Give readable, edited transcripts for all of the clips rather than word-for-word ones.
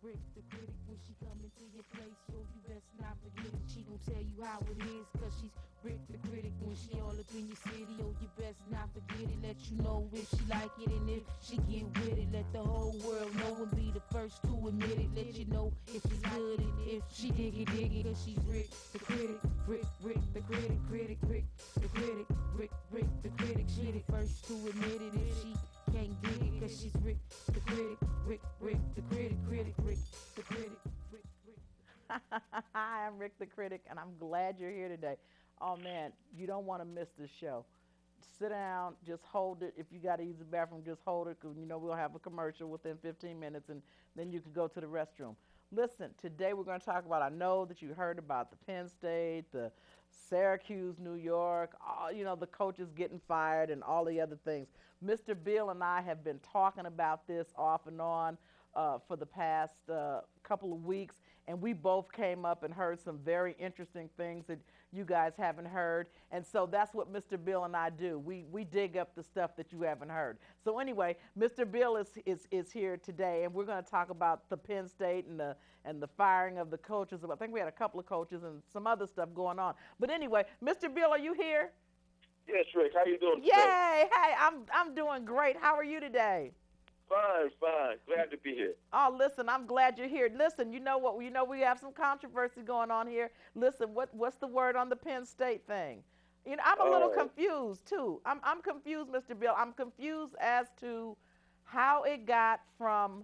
Rick the critic when she come into your place, so you best not forget it. She gon' tell you how it is, cause she's Rick the critic when she all up in your city. Oh, you best not forget it. Let you know if she like it and if she get with it. Let the whole world know and be the first to admit it. Let you know if it's good and if she dig it, cause she's Rick the critic. Rick the critic, Rick the critic, Rick the critic. She the first to admit it if she can't dig it, cause she's Rick the critic, Rick the critic, Rick the critic, Rick. Hi, I'm Rick the Critic, and I'm glad you're here today. Oh man, you don't want to miss this show. Sit down, just hold it. If you got to use the bathroom, just hold it, because we'll have a commercial within 15 minutes, and then you can go to the restroom. Listen, today we're going to talk about, I know that you heard about the Penn State, the Syracuse, New York, all, the coaches getting fired and all the other things. Mr. Bill and I have been talking about this off and on for the past couple of weeks, and we both came up and heard some very interesting things that you guys haven't heard. And so that's what Mr. Bill and I do. We dig up the stuff that you haven't heard. So anyway, Mr. Bill is here today, and we're going to talk about the Penn State and the firing of the coaches. I think we had a couple of coaches and some other stuff going on. But anyway, Mr. Bill, are you here? Yes, Rick. How you doing today? Yay! Hey, I'm doing great. How are you today? Fine. Glad to be here. Oh, listen, I'm glad you're here. Listen, you know what? We have some controversy going on here. Listen, what's the word on the Penn State thing? I'm a little confused too. I'm confused, Mr. Bill. I'm confused as to how it got from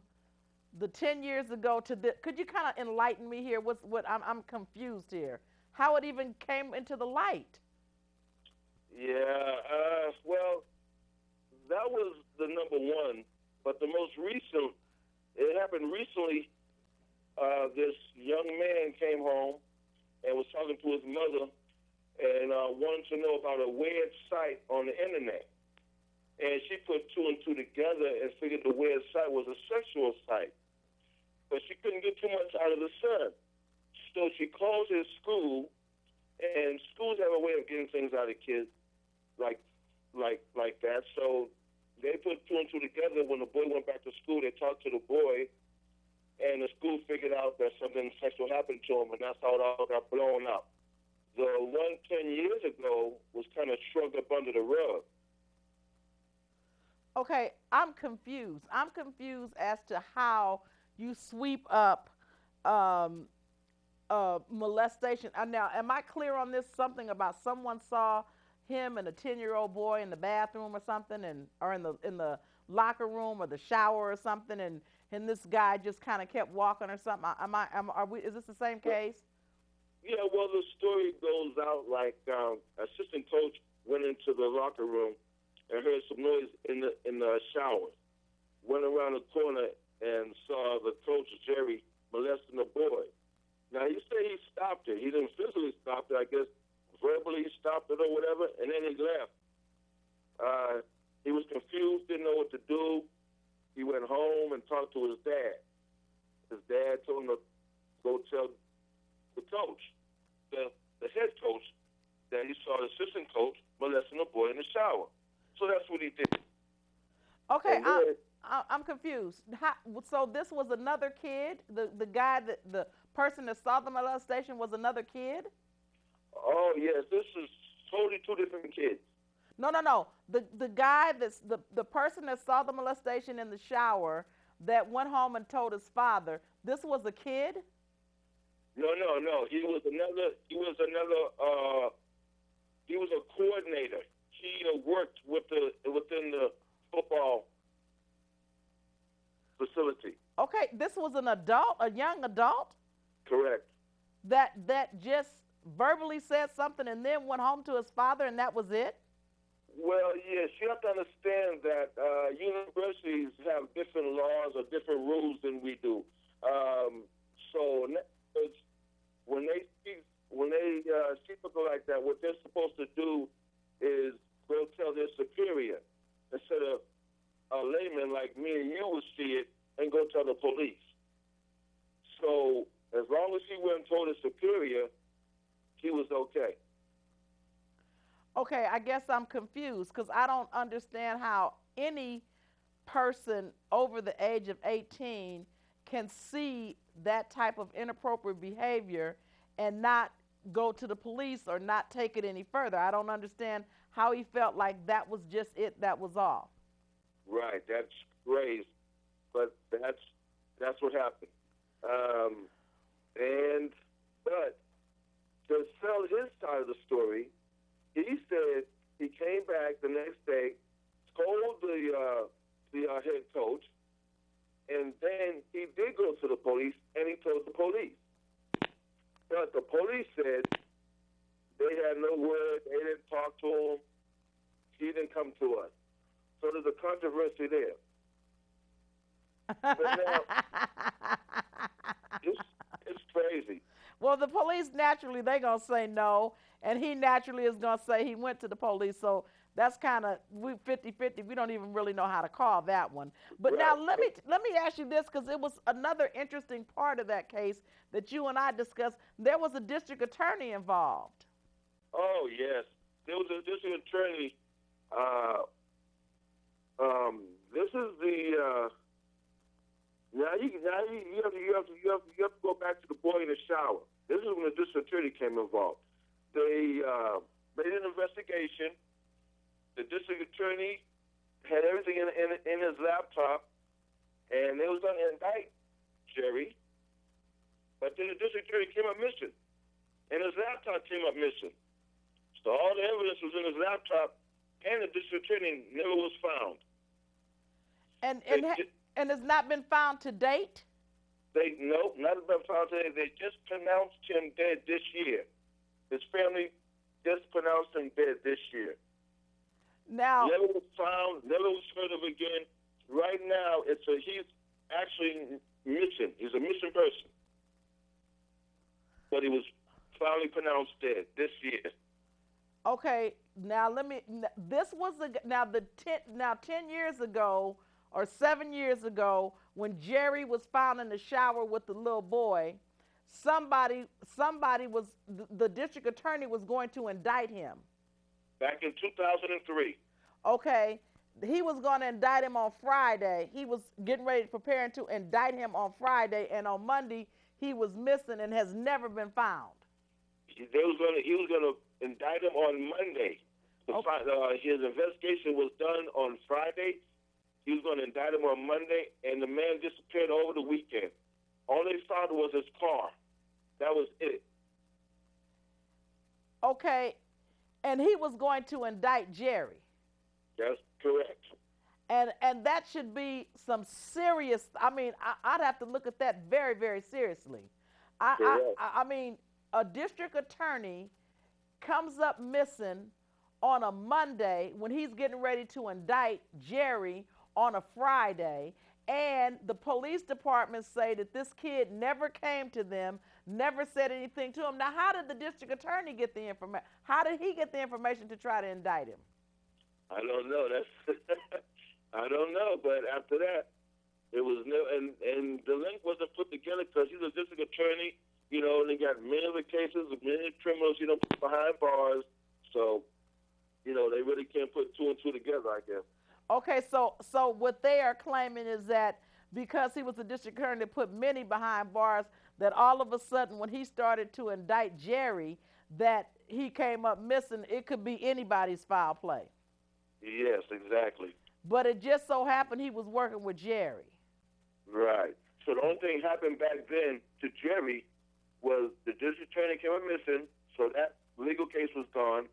the 10 years ago to the. Could you kind of enlighten me here? I'm confused here. How it even came into the light? Yeah. Well, that was the number one. But the most recent, it happened recently. This young man came home and was talking to his mother and wanted to know about a weird site on the internet. And she put two and two together and figured the weird site was a sexual site. But she couldn't get too much out of the son. So she called his school, and schools have a way of getting things out of kids like that. So they put two and two together. When the boy went back to school, they talked to the boy, and the school figured out that something sexual happened to him, and that's how it all got blown up. The one 10 years ago was kind of shrugged up under the rug. Okay, I'm confused. I'm confused as to how you sweep up molestation. Now, am I clear on this? Something about someone saw him and a 10-year-old boy in the bathroom or something, or in the locker room or the shower or something, and this guy just kind of kept walking or something. Is this the same case? Yeah, well, the story goes out like assistant coach went into the locker room and heard some noise in the shower, went around the corner and saw the coach, Jerry, molesting the boy. Now, he said he stopped it. He didn't physically stop it, I guess. Verbally stopped it or whatever, and then he left. He was confused, didn't know what to do. He went home and talked to his dad. His dad told him to go tell the coach, the head coach, that he saw the assistant coach molesting a boy in the shower. So that's what he did. Okay, I'm confused. So this was another kid? The guy, the person that saw the molestation was another kid? Oh, yes, this is totally two different kids. No. The guy the person that saw the molestation in the shower that went home and told his father, this was a kid? No. He was a coordinator. He worked within the football facility. Okay, this was an adult, a young adult? Correct. That just verbally said something and then went home to his father, and that was it? Well, yes, you have to understand that universities have different laws or different rules than we do. So when they see people like that, what they're supposed to do is go tell their superior instead of a layman like me and you would see it and go tell the police. So as long as he went and told his superior, he was okay. Okay, I guess I'm confused because I don't understand how any person over the age of 18 can see that type of inappropriate behavior and not go to the police or not take it any further. I don't understand how he felt like that was just it, that was all. Right, that's crazy, but that's what happened. But to tell his side of the story, he said he came back the next day, told the head coach, and then he did go to the police, and he told the police. But the police said they had no word, they didn't talk to him, he didn't come to us. So there's a controversy there. But now, it's crazy. Well, the police naturally, they're going to say no, and he naturally is going to say he went to the police. So that's kind of 50-50. We don't even really know how to call that one. But Right. now let me ask you this, because it was another interesting part of that case that you and I discussed. There was a district attorney involved. Oh, yes. There was a district attorney. This is the now you have to go back to the boy in the shower. This is when the district attorney came involved. They made an investigation. The district attorney had everything in his laptop, and they was going to indict Jerry. But then the district attorney came up missing, and his laptop came up missing. So all the evidence was in his laptop, and the district attorney never was found. And it's not been found to date? Nope, not been found today. They just pronounced him dead this year. His family just pronounced him dead this year. Now, Never was found, never was heard of again. Right now, he's actually missing. He's a missing person. But he was finally pronounced dead this year. okay, now this was 10 years ago or 7 years ago when Jerry was found in the shower with the little boy, somebody was, the district attorney was going to indict him. Back in 2003. Okay, he was going to indict him on Friday. He was getting ready to prepare to indict him on Friday, and on Monday he was missing and has never been found. He was going to indict him on Monday. Okay. His investigation was done on Friday. He was going to indict him on Monday, and the man disappeared over the weekend. All they found was his car. That was it. Okay, and he was going to indict Jerry. That's correct. And that should be some serious, I'd have to look at that very, very seriously. I mean, a district attorney comes up missing on a Monday when he's getting ready to indict Jerry on a Friday, and the police department say that this kid never came to them, never said anything to him. Now, how did the district attorney get the information? How did he get the information to try to indict him? I don't know. I don't know. But after that, it was and the link wasn't put together because he's a district attorney, and they got many other cases of many criminals, behind bars. So, they really can't put two and two together, I guess. Okay, so what they are claiming is that because he was a district attorney that put many behind bars, that all of a sudden when he started to indict Jerry, that he came up missing. It could be anybody's foul play. Yes, exactly. But it just so happened he was working with Jerry. Right. So the only thing happened back then to Jerry was the district attorney came up missing, so that legal case was gone.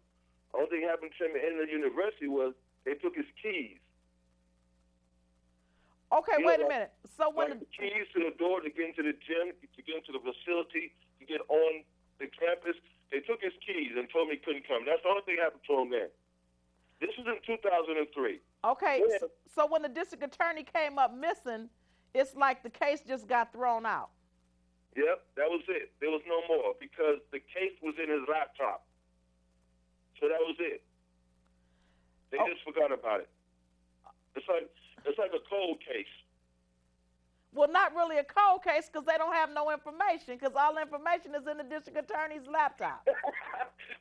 The only thing happened to him in the university was they took his keys. Okay, wait a minute. So when the keys to the door to get into the gym, to get into the facility, to get on the campus, they took his keys and told me he couldn't come. That's the only thing happened to him then. This was in 2003. Okay, so when the district attorney came up missing, it's like the case just got thrown out. Yep, that was it. There was no more because the case was in his laptop. So that was it. They just forgot about it. It's like a cold case. Well, not really a cold case because they don't have no information because all the information is in the district attorney's laptop.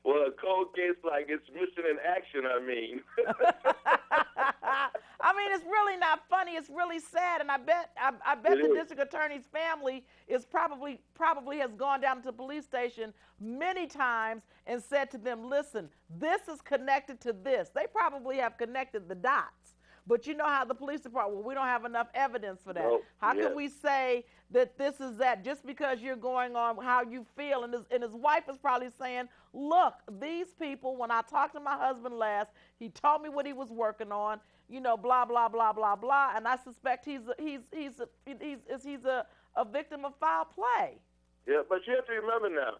Well, a cold case like it's missing in action, I mean. I mean, it's really not funny. It's really sad, and I bet It the is. district attorney's family is probably has gone down to the police station many times and said to them, "Listen, this is connected to this." They probably have connected the dots. But you know how the police department, well, we don't have enough evidence for that. Nope. How Yeah. can we say that this is that just because you're going on how you feel? And his wife is probably saying, look, these people, when I talked to my husband last, he told me what he was working on, you know, blah, blah, blah, blah, blah. And I suspect he's a victim of foul play. Yeah, but you have to remember now,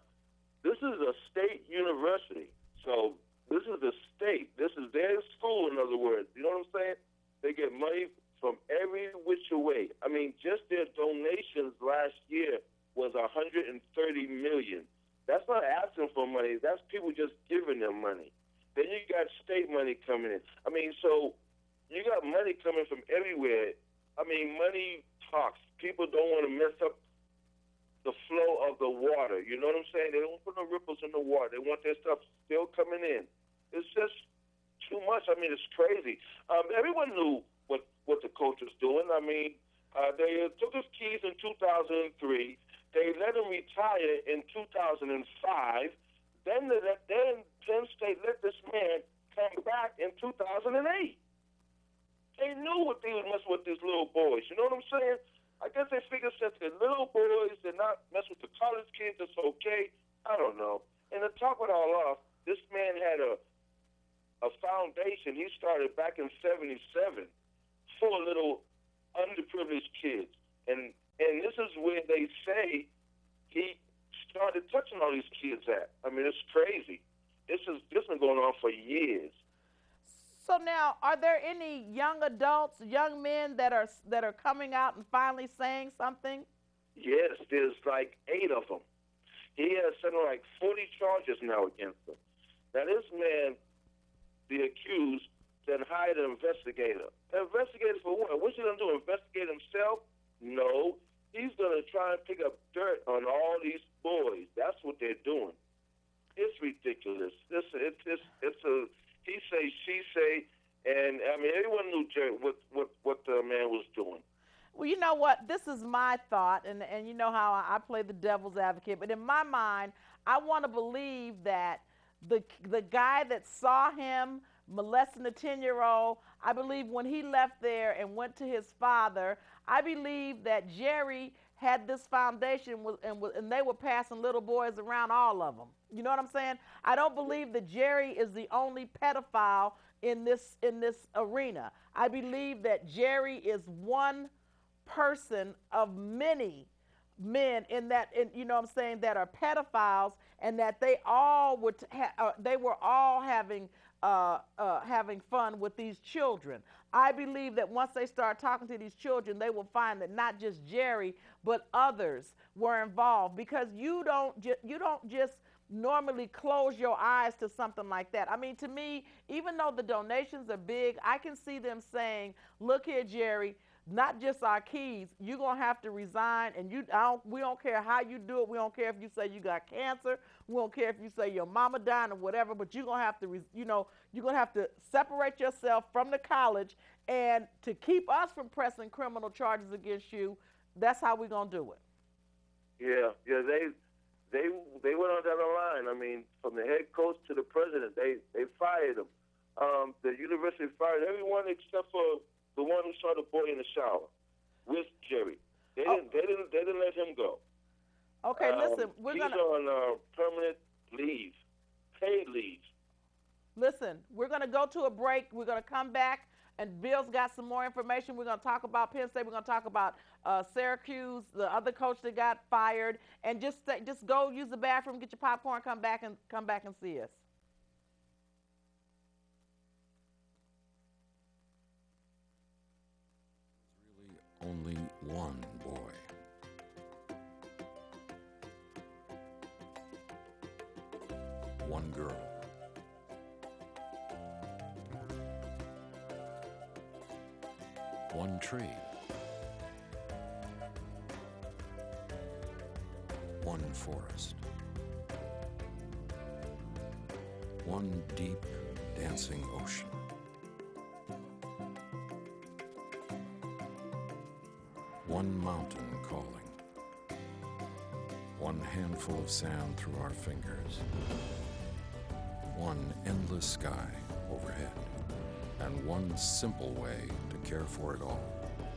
this is a state university. So this is the state. This is their school, in other words. You know what I'm saying? They get money from every which way. I mean, just their donations last year was $130 million. That's not asking for money. That's people just giving them money. Then you got state money coming in. I mean, so you got money coming from everywhere. I mean, money talks. People don't want to mess up the flow of the water. You know what I'm saying? They don't put no ripples in the water. They want their stuff still coming in. It's just too much. I mean, it's crazy. Everyone knew what the coach was doing. I mean, they took his keys in 2003. They let him retire in 2005. Then Penn State let this man come back in 2008. They knew what they would mess with these little boys. You know what I'm saying? I guess they figured since they're little boys, they're not mess with the college kids, it's okay. I don't know. And to top it all off, this man had a foundation he started back in '77 for little underprivileged kids. And this is where they say he started touching all these kids at. I mean, it's crazy. This has been going on for years. So now, are there any young adults, young men that are coming out and finally saying something? Yes, there's like 8 of them. He has something like 40 charges now against him. Now, this man, the accused, then hired an investigator. An investigator for what? What's he going to do, investigate himself? No. He's going to try and pick up dirt on all these boys. That's what they're doing. It's ridiculous. It's a he say, she say, and I mean everyone knew Jerry what the man was doing. Well, you know what? This is my thought, and you know how I play the devil's advocate. But in my mind, I want to believe that the guy that saw him molesting a 10-year-old, I believe when he left there and went to his father, I believe that Jerry had this foundation and they were passing little boys around, all of them. You know what I'm saying? I don't believe that Jerry is the only pedophile in this arena. I believe that Jerry is one person of many men you know what I'm saying, that are pedophiles, and that they all were all having fun with these children. I believe that once they start talking to these children, they will find that not just Jerry, but others were involved, because you don't just normally close your eyes to something like that. I mean, to me, even though the donations are big, I can see them saying, look here, Jerry, not just our keys, you're going to have to resign, and we don't care how you do it. We don't care if you say you got cancer. We don't care if you say your mama died or whatever, but you're going to have to, you're going to have to separate yourself from the college, and to keep us from pressing criminal charges against you, that's how we're going to do it. Yeah, they went on down the line. I mean, from the head coach to the president, they fired him. The university fired everyone except for the one who saw the boy in the shower with Jerry. They didn't let him go. Okay, listen, he's on permanent leave, paid leave. Listen, we're going to go to a break. We're going to come back, and Bill's got some more information. We're going to talk about Penn State. We're going to talk about Syracuse, the other coach that got fired, and just go use the bathroom, get your popcorn, come back and see us. Only one boy. One girl. One tree. One forest. One deep, dancing ocean. one mountain calling. One handful of sand through our fingers. One endless sky overhead. And one simple way to care for it all.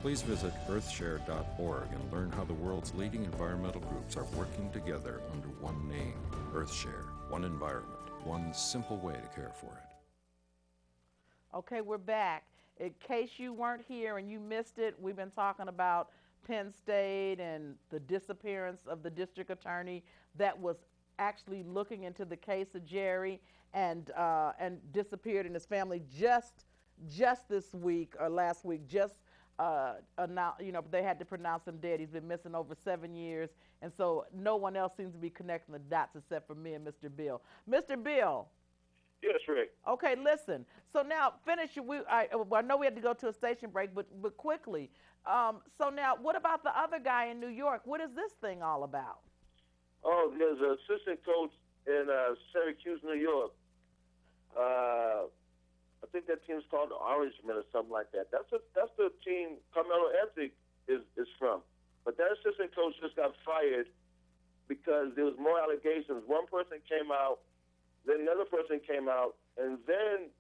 Please visit earthshare.org and learn how the world's leading environmental groups are working together under one name, Earthshare. One environment, one simple way to care for it. Okay, we're back. In case you weren't here and you missed it, we've been talking about Penn State and the disappearance of the district attorney that was actually looking into the case of Jerry and disappeared, and his family just this week or last week announced, they had to pronounce him dead. He's been missing over 7 years, and so no one else seems to be connecting the dots except for me and Mr. Bill. Mr. Bill. Yes, Rick. Okay, listen. So now, finish. I know we had to go to a station break, but quickly. So now, what about the other guy in New York? What is this thing all about? Oh, there's an assistant coach in Syracuse, New York. I think that team's called the Orangemen or something like that. That's the team Carmelo Anthony is from. But that assistant coach just got fired because there was more allegations. One person came out, then another person came out, and then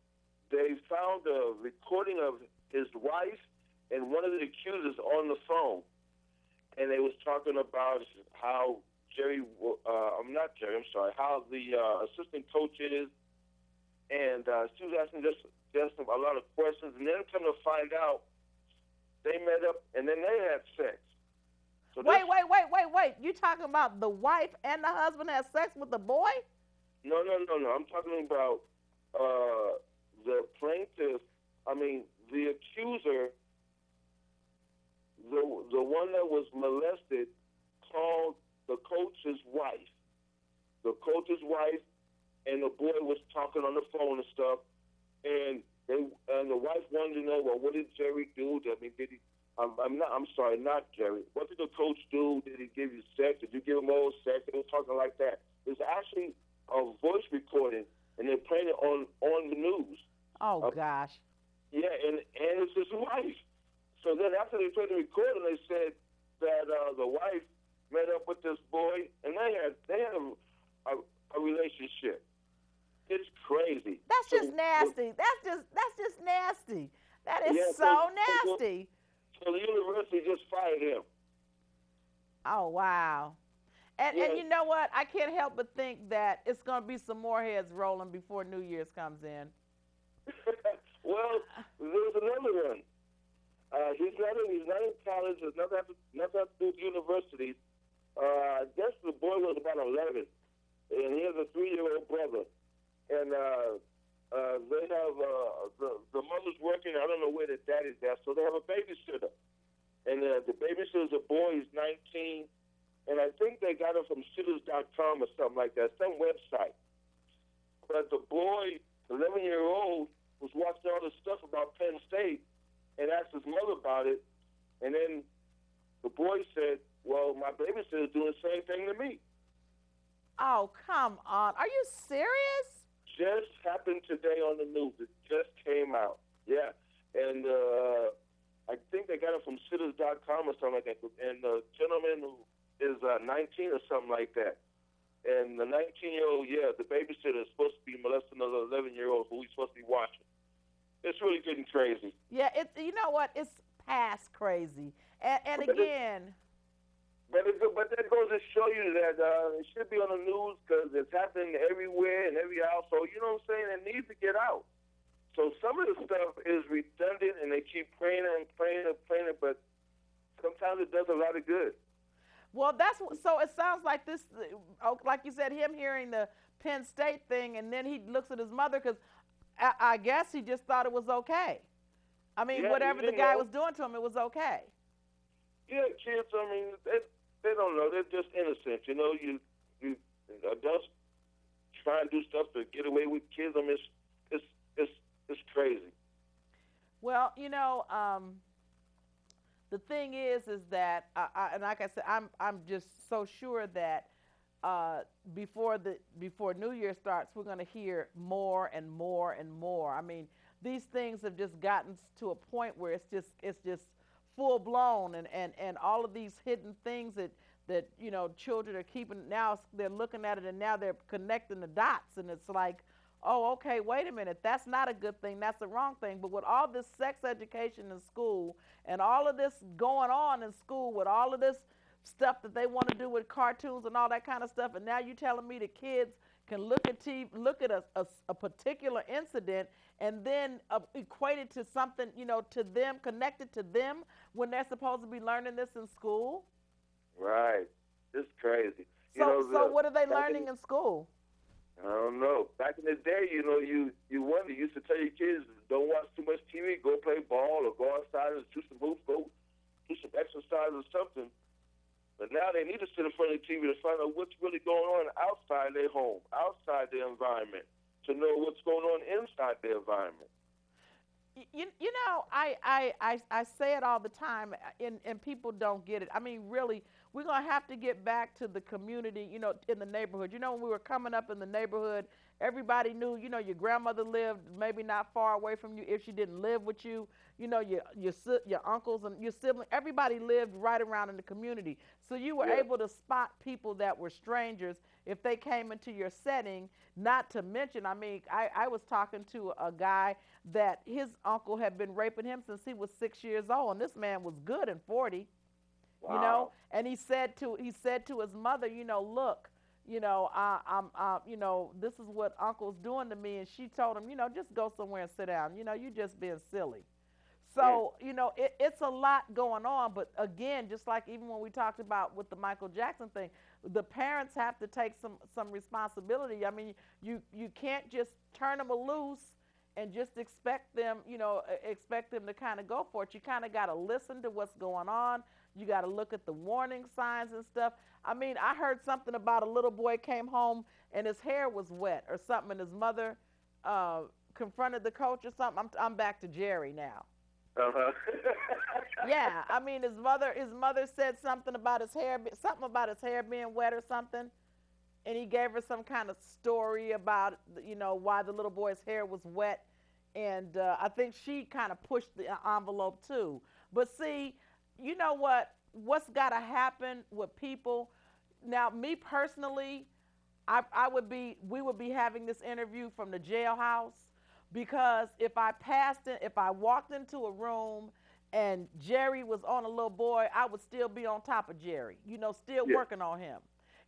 they found a recording of his wife and one of the accusers on the phone. And they was talking about how how the assistant coach is. And she was asking just a lot of questions. And then come to find out, they met up and then they had sex. So wait. You talking about the wife and the husband had sex with the boy? No. I'm talking about the plaintiff, the accuser, the one that was molested, called the coach's wife. The coach's wife and the boy was talking on the phone and stuff, and the wife wanted to know, well, what did Jerry do? Did he? I'm sorry, not Jerry. What did the coach do? Did he give you sex? Did you give him oral sex? They were talking like that. It's actually a voice recording, and they're playing it on the news. Oh gosh. Yeah, and it's his wife. So then after they played the recording, they said that the wife met up with this boy, and they had a relationship. It's crazy. That's just nasty. That's just nasty. That is so nasty. So the university just fired him. Oh wow. And you know what? I can't help but think that it's going to be some more heads rolling before New Year's comes in. Well, there's another one. He's not in college. There's nothing to do with university. I guess the boy was about 11, and he has a 3-year-old brother. And they have the mother's working. I don't know where the daddy's at, so they have a babysitter. And the babysitter's a boy. He's 19, and I think they got him from Sitters.com or something like that, some website. But the boy, 11-year-old, was watching all this stuff about Penn State and asked his mother about it. And then the boy said, well, my babysitter's doing the same thing to me. Oh, come on. Are you serious? Just happened today on the news. It just came out. Yeah. And I think they got it from Sitters.com or something like that. And the gentleman is 19 or something like that. And the 19-year-old, the babysitter is supposed to be molesting another 11-year-old who he's supposed to be watching. It's really getting crazy. Yeah, you know what? It's past crazy. And again... But that goes to show you that it should be on the news because it's happening everywhere and every house. So, you know what I'm saying? It needs to get out. So some of the stuff is redundant and they keep playing it, but sometimes it does a lot of good. Well, so it sounds like this, like you said, him hearing the Penn State thing, and then he looks at his mother because I guess he just thought it was okay. Whatever the guy was doing to him, it was okay. Yeah, kids, they don't know. They're just innocent. You adults try and do stuff to get away with kids. It's crazy. Well, the thing is that, and like I said, I'm just so sure that before New Year starts, we're going to hear more and more and more. These things have just gotten to a point where it's just full blown, and all of these hidden things that children are keeping. Now they're looking at it, and now they're connecting the dots, and it's like, oh, okay, wait a minute, that's not a good thing, that's the wrong thing. But with all this sex education in school and all of this going on in school, with all of this stuff that they want to do with cartoons and all that kind of stuff, and now you're telling me the kids can look at TV, look at a particular incident, and then equate it to something, to them, connected to them, when they're supposed to be learning this in school? Right. It's crazy. So what are they learning in school? I don't know. Back in the day, you wonder. You used to tell your kids, don't watch too much TV, go play ball or go outside and shoot some hoops, go do some exercise or something. But now they need to sit in front of the TV to find out what's really going on outside their home, outside their environment, to know what's going on inside their environment. I say it all the time, and people don't get it. I mean, really, we're going to have to get back to the community, in the neighborhood. When we were coming up in the neighborhood, everybody knew, your grandmother lived maybe not far away from you if she didn't live with you. Your uncles and your siblings, everybody lived right around in the community. So you were able to spot people that were strangers if they came into your setting. Not to mention, I was talking to a guy that his uncle had been raping him since he was 6 years old, and this man was good and 40. Wow. And he said to his mother, look, this is what uncle's doing to me. And she told him, just go somewhere and sit down. You just being silly. So, it's a lot going on. But again, just like even when we talked about with the Michael Jackson thing, the parents have to take some responsibility. I mean, you can't just turn them loose and just expect them to kind of go for it. You kind of got to listen to what's going on. You got to look at the warning signs and stuff. I mean, I heard something about a little boy came home and his hair was wet or something, and his mother confronted the coach or something. I'm back to Jerry now. Uh-huh. Yeah, I mean, his mother said something about his hair being wet or something, and he gave her some kind of story about, why the little boy's hair was wet, and I think she kind of pushed the envelope too. But see, you know what's got to happen with people now? Me personally, we would be having this interview from the jailhouse, because if I walked into a room and Jerry was on a little boy, I would still be on top of Jerry, still working on him.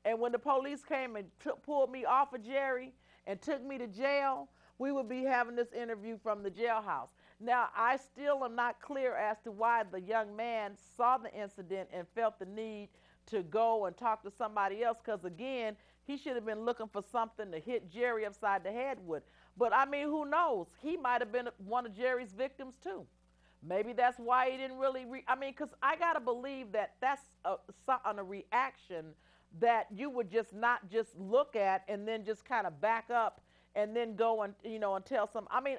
And when the police came and pulled me off of Jerry and took me to jail, we would be having this interview from the jailhouse. Now, I still am not clear as to why the young man saw the incident and felt the need to go and talk to somebody else, because, again, he should have been looking for something to hit Jerry upside the head with. But, I mean, who knows? He might have been one of Jerry's victims, too. Maybe that's why he didn't really because I got to believe that that's a reaction that you would just not just look at and then just kind of back up and then go and, and tell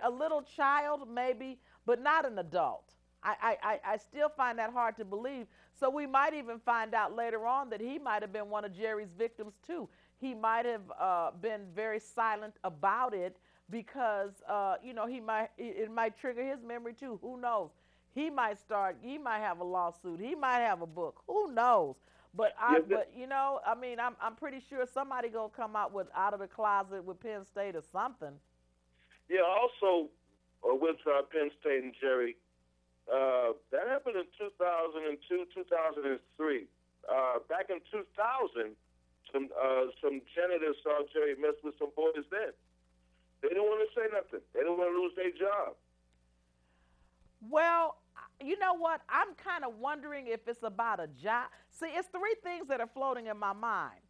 a little child maybe, but not an adult. I still find that hard to believe. So we might even find out later on that he might have been one of Jerry's victims too. He might have been very silent about it because, it might trigger his memory too. Who knows? He might have a lawsuit. He might have a book. Who knows? But I'm pretty sure somebody gonna come out out of the closet with Penn State or something. Yeah. Also, with Penn State and Jerry, that happened in 2002, 2003. Back in 2000, some janitors saw Jerry mess with some boys. Then they didn't want to say nothing. They didn't want to lose their job. Well, you know what? I'm kind of wondering if it's about a job. See, it's three things that are floating in my mind.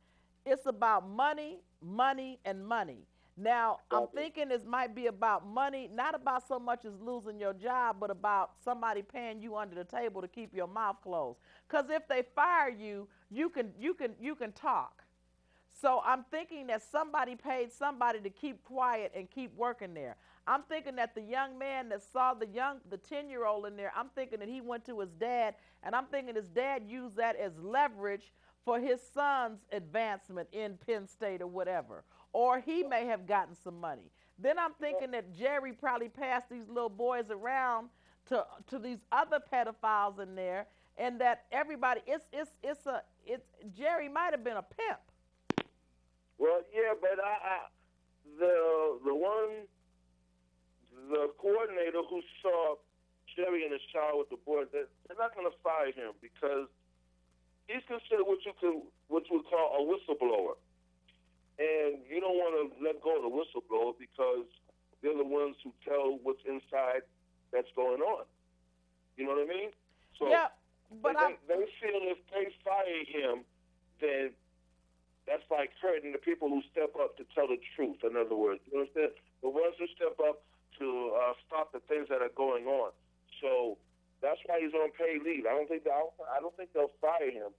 It's about money, money, and money. Now, I'm thinking it might be about money, not about so much as losing your job, but about somebody paying you under the table to keep your mouth closed. Because if they fire you, you can talk. So I'm thinking that somebody paid somebody to keep quiet and keep working there. I'm thinking that the young man that saw the 10-year-old in there, I'm thinking that he went to his dad, and I'm thinking his dad used that as leverage for his son's advancement in Penn State or whatever. Or he may have gotten some money. Then I'm thinking that Jerry probably passed these little boys around to these other pedophiles in there, and that everybody it's Jerry might have been a pimp. Well, yeah, but the coordinator who saw Jerry in the shower with the boys, they're not going to fire him because he's considered what you would call a whistleblower, and you don't want to let go of the whistleblower because they're the ones who tell what's inside that's going on. You know what I mean? So Yeah, but they feel if they fire him, then that's like hurting the people who step up to tell the truth. In other words, you understand? The ones who step up to stop the things that are going on. So that's why he's on paid leave. I don't think they'll fire him.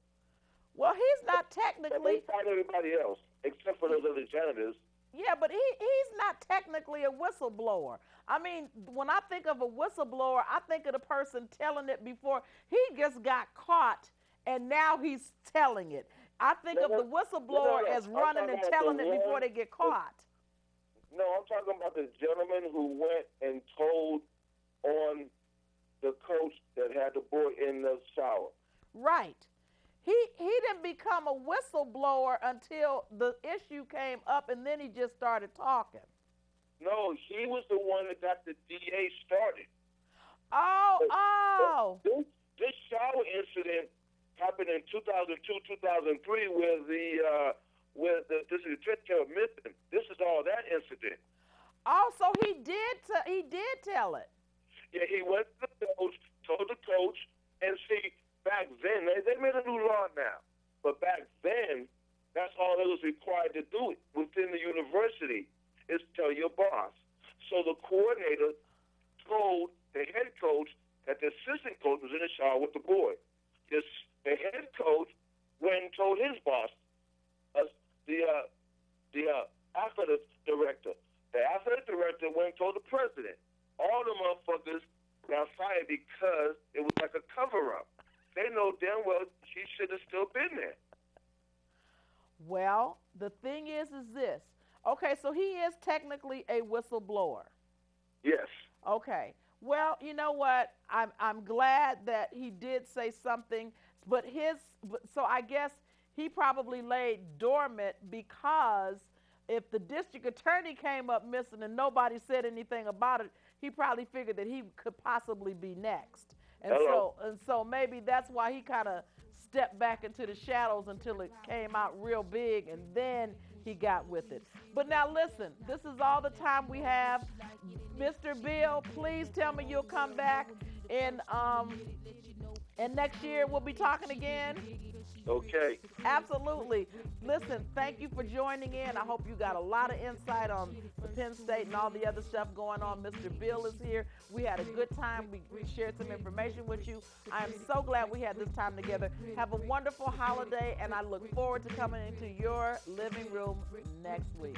well, he's not But technically. they fire everybody else except for those other janitors. Yeah, but he's not technically a whistleblower. I mean, when I think of a whistleblower, I think of the person telling it before he just got caught, and now he's telling it. I think of the whistleblower as running and telling it before they get caught. No, I'm talking about the gentleman who went and told on the coach that had the boy in the shower. Right. He didn't become a whistleblower until the issue came up, and then he just started talking. No, he was the one that got the DA started. Oh. This shower incident happened in 2002, 2003, where the district kept missing. This is all that incident. Oh, so he did tell it. Yeah, he went to the coach, told the coach, and see, back then, they made a new law now, but back then, that's all that was required to do within the university is tell your boss. So the coordinator told the head coach that the assistant coach was in the shower with the boy. The head coach went and told his boss, the athletic director. The athletic director went and told the president. All the motherfuckers got fired because it was like a cover-up. They know damn well she should have still been there. Well, the thing is this. Okay, so he is technically a whistleblower. Yes. Okay. Well, you know what? I'm glad that he did say something, but so I guess he probably laid dormant because if the district attorney came up missing and nobody said anything about it, he probably figured that he could possibly be next. And so maybe that's why he kind of stepped back into the shadows until it came out real big, and then he got with it. But now listen, this is all the time we have. Mr. Bill, please tell me you'll come back and next year we'll be talking again. Okay. Absolutely. Listen, thank you for joining in. I hope you got a lot of insight on the Penn State and all the other stuff going on. Mr. Bill is here. We had a good time. We shared some information with you. I am so glad we had this time together. Have a wonderful holiday, and I look forward to coming into your living room next week.